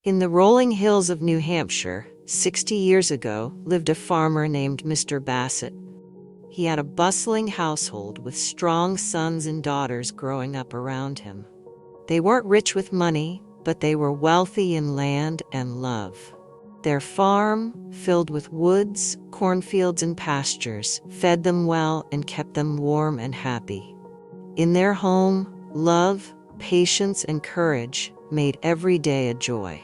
In the rolling hills of New Hampshire, 60 years ago, lived a farmer named Mr. Bassett. He had a bustling household with strong sons and daughters growing up around him. They weren't rich with money, but they were wealthy in land and love. Their farm, filled with woods, cornfields, and pastures, fed them well and kept them warm and happy. In their home, love, patience, and courage made every day a joy.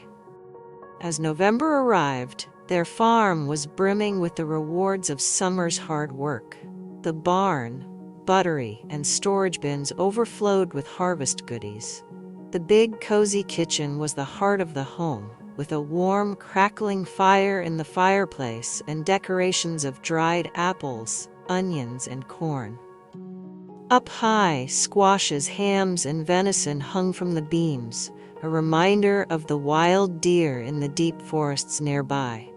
As November arrived, their farm was brimming with the rewards of summer's hard work. The barn, buttery, and storage bins overflowed with harvest goodies. The big, cozy kitchen was the heart of the home, with a warm, crackling fire in the fireplace and decorations of dried apples, onions, and corn. Up high, squashes, hams, and venison hung from the beams, a reminder of the wild deer in the deep forests nearby.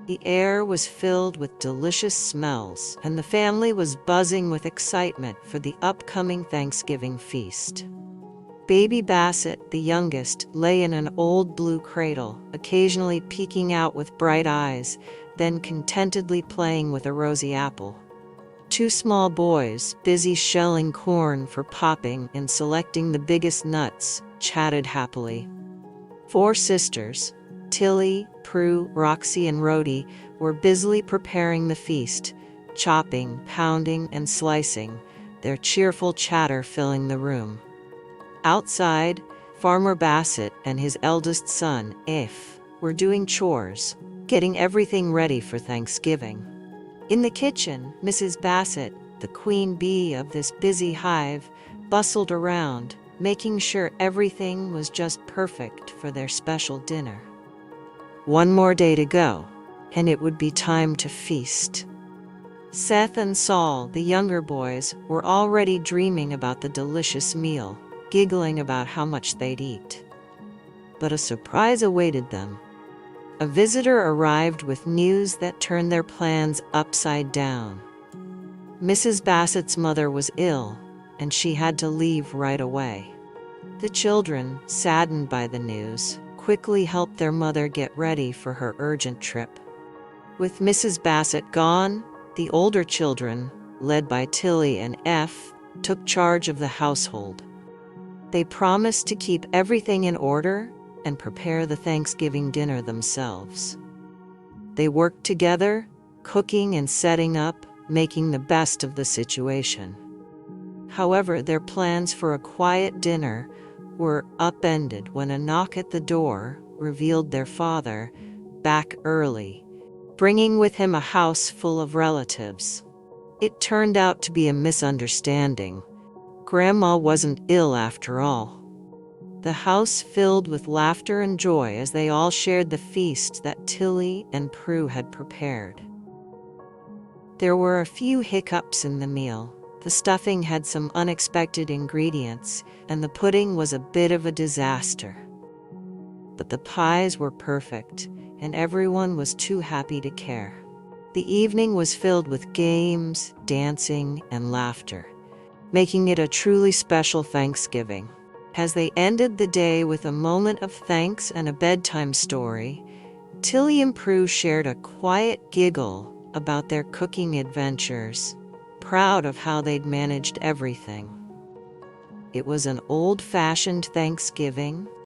The air was filled with delicious smells, and the family was buzzing with excitement for the upcoming Thanksgiving feast. Baby Bassett, the youngest, lay in an old blue cradle, occasionally peeking out with bright eyes, then contentedly playing with a rosy apple. Two small boys, busy shelling corn for popping and selecting the biggest nuts, chatted happily. Four sisters, Tilly, Prue, Roxy, and Rhodey, were busily preparing the feast, chopping, pounding, and slicing, their cheerful chatter filling the room. Outside, Farmer Bassett and his eldest son, If, were doing chores, getting everything ready for Thanksgiving. In the kitchen, Mrs. Bassett, the queen bee of this busy hive, bustled around, making sure everything was just perfect for their special dinner. One more day to go, and it would be time to feast. Seth and Saul, the younger boys, were already dreaming about the delicious meal, giggling about how much they'd eat. But a surprise awaited them. A visitor arrived with news that turned their plans upside down. Mrs. Bassett's mother was ill, and she had to leave right away. The children, saddened by the news, quickly helped their mother get ready for her urgent trip. With Mrs. Bassett gone, the older children, led by Tilly and F, took charge of the household. They promised to keep everything in order and prepare the Thanksgiving dinner themselves. They worked together, cooking and setting up, making the best of the situation. However, their plans for a quiet dinner were upended when a knock at the door revealed their father, back early, bringing with him a house full of relatives. It turned out to be a misunderstanding. Grandma wasn't ill after all. The house filled with laughter and joy as they all shared the feast that Tilly and Prue had prepared. There were a few hiccups in the meal. The stuffing had some unexpected ingredients, and the pudding was a bit of a disaster. But the pies were perfect, and everyone was too happy to care. The evening was filled with games, dancing, and laughter, making it a truly special Thanksgiving. As they ended the day with a moment of thanks and a bedtime story, Tilly and Prue shared a quiet giggle about their cooking adventures, proud of how they'd managed everything. It was an old-fashioned Thanksgiving,